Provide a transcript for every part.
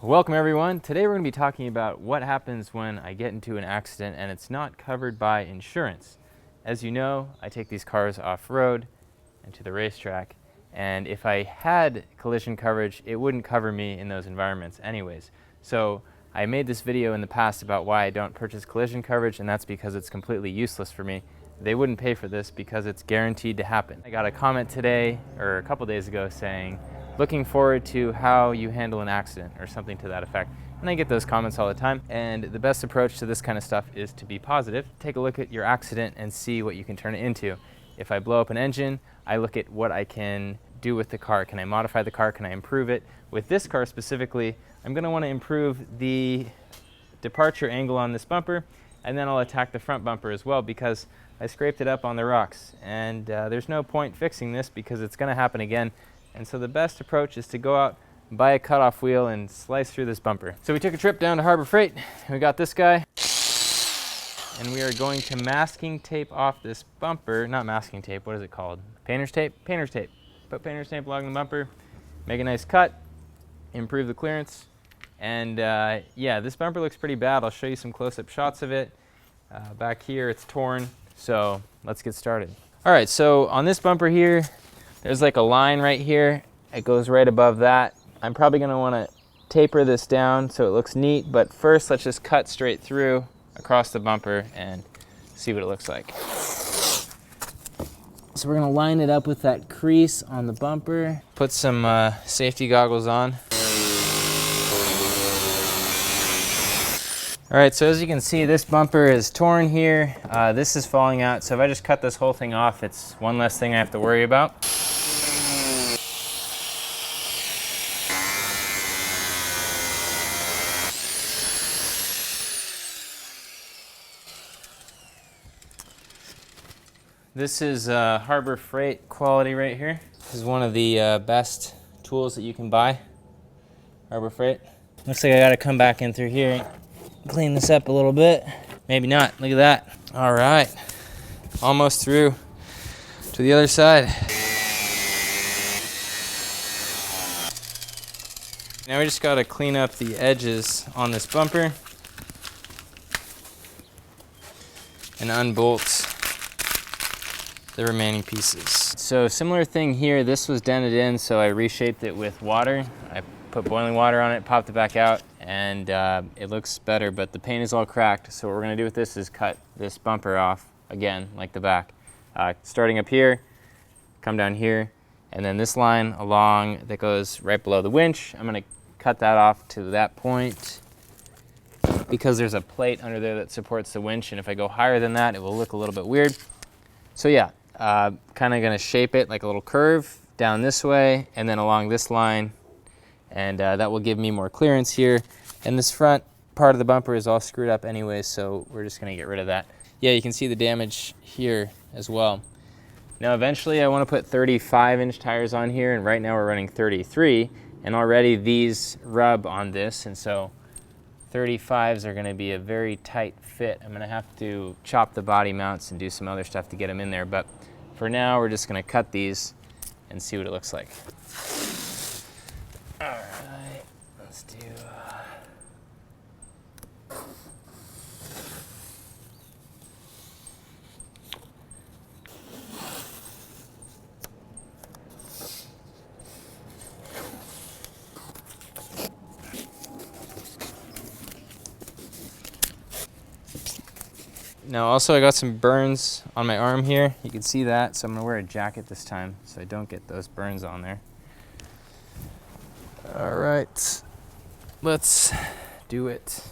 Welcome everyone. Today we're going to be talking about what happens when I get into an accident and it's not covered by insurance. As you know, I take these cars off-road and to the racetrack, and if I had collision coverage, it wouldn't cover me in those environments anyways. So I made this video in the past about why I don't purchase collision coverage, and that's because it's completely useless for me. They wouldn't pay for this because it's guaranteed to happen. I got a comment today, or a couple days ago, saying, looking forward to how you handle an accident, or something to that effect. And I get those comments all the time. And the best approach to this kind of stuff is to be positive. Take a look at your accident and see what you can turn it into. If I blow up an engine, I look at what I can do with the car. Can I modify the car? Can I improve it? With this car specifically, I'm going to want to improve the departure angle on this bumper, and then I'll attack the front bumper as well because I scraped it up on the rocks. And there's no point fixing this because it's going to happen again. And so the best approach is to go out, buy a cutoff wheel, and slice through this bumper. So we took a trip down to Harbor Freight. We got this guy, and we are going to masking tape off this bumper. Not masking tape, what is it called? Painter's tape? Painter's tape. Put painter's tape along the bumper, make a nice cut, improve the clearance. And yeah, this bumper looks pretty bad. I'll show you some close-up shots of it. Back here, it's torn. So let's get started. All right, so on this bumper here, there's like a line right here. It goes right above that. I'm probably gonna wanna taper this down so it looks neat, but first let's just cut straight through across the bumper and see what it looks like. So we're gonna line it up with that crease on the bumper. Put some safety goggles on. All right, so as you can see, this bumper is torn here. This is falling out, so if I just cut this whole thing off, it's one less thing I have to worry about. This is Harbor Freight quality right here. This is one of the best tools that you can buy, Harbor Freight. Looks like I gotta come back in through here, clean this up a little bit. Maybe not, look at that. All right, almost through to the other side. Now we just gotta clean up the edges on this bumper and unbolt the remaining pieces. So similar thing here, this was dented in, so I reshaped it with water. I put boiling water on it, popped it back out, and it looks better, but the paint is all cracked. So what we're gonna do with this is cut this bumper off, again, like the back. Starting up here, come down here, and then this line along that goes right below the winch, I'm gonna cut that off to that point because there's a plate under there that supports the winch, and if I go higher than that, it will look a little bit weird. So yeah, kind of gonna shape it like a little curve down this way and then along this line, and that will give me more clearance here. And this front part of the bumper is all screwed up anyway, so we're just gonna get rid of that. Yeah, you can see the damage here as well. Now eventually I want to put 35-inch tires on here, and right now we're running 33, and already these rub on this, and so 35s are going to be a very tight fit. I'm going to have to chop the body mounts and do some other stuff to get them in there, but for now we're just going to cut these and see what it looks like. All right, let's do Now also I got some burns on my arm here. You can see that, so I'm gonna wear a jacket this time so I don't get those burns on there. All right, let's do it.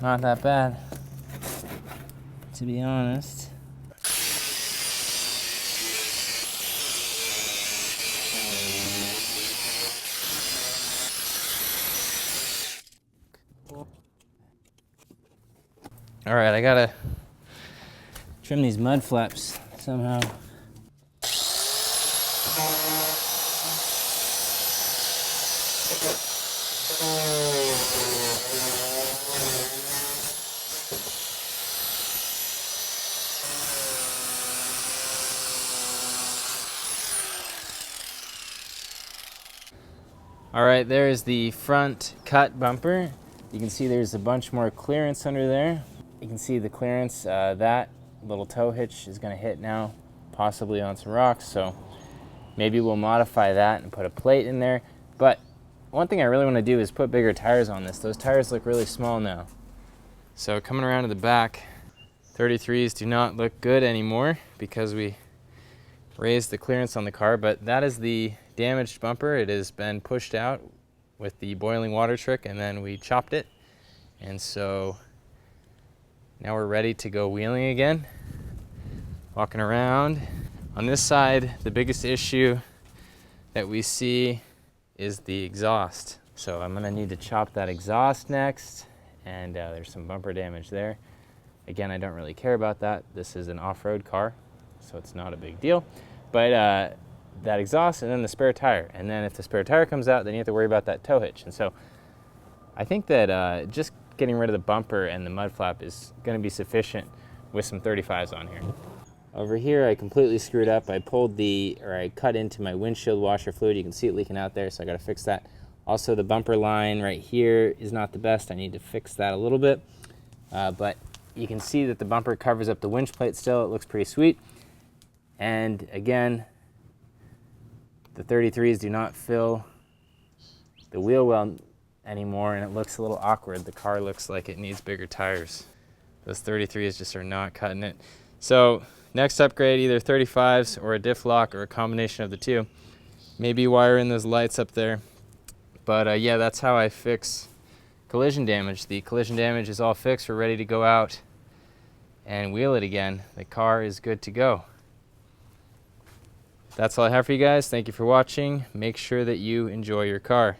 not that bad, to be honest. All right, I gotta trim these mud flaps somehow. All right, there's the front cut bumper. You can see there's a bunch more clearance under there. You can see the clearance. That little tow hitch is going to hit now, possibly on some rocks, so maybe we'll modify that and put a plate in there. But one thing I really want to do is put bigger tires on this. Those tires look really small now. So coming around to the back, 33s do not look good anymore because we raised the clearance on the car, but that is the damaged bumper. It has been pushed out with the boiling water trick, and then we chopped it. And so now we're ready to go wheeling again. Walking around. On this side, the biggest issue that we see is the exhaust. So I'm gonna need to chop that exhaust next, and there's some bumper damage there. Again, I don't really care about that. This is an off-road car, so it's not a big deal. But that exhaust and then the spare tire. And then if the spare tire comes out, then you have to worry about that tow hitch. And so I think that just getting rid of the bumper and the mud flap is gonna be sufficient with some 35s on here. Over here, I completely screwed up. I cut into my windshield washer fluid. You can see it leaking out there, so I gotta fix that. Also, the bumper line right here is not the best. I need to fix that a little bit. But you can see that the bumper covers up the winch plate still. It looks pretty sweet. And again, the 33s do not fill the wheel well anymore, and it looks a little awkward. The car looks like it needs bigger tires. Those 33s just are not cutting it. So next upgrade, either 35s or a diff lock or a combination of the two. Maybe wire in those lights up there. But yeah, that's how I fix collision damage. The collision damage is all fixed. We're ready to go out and wheel it again. The car is good to go. That's all I have for you guys. Thank you for watching. Make sure that you enjoy your car.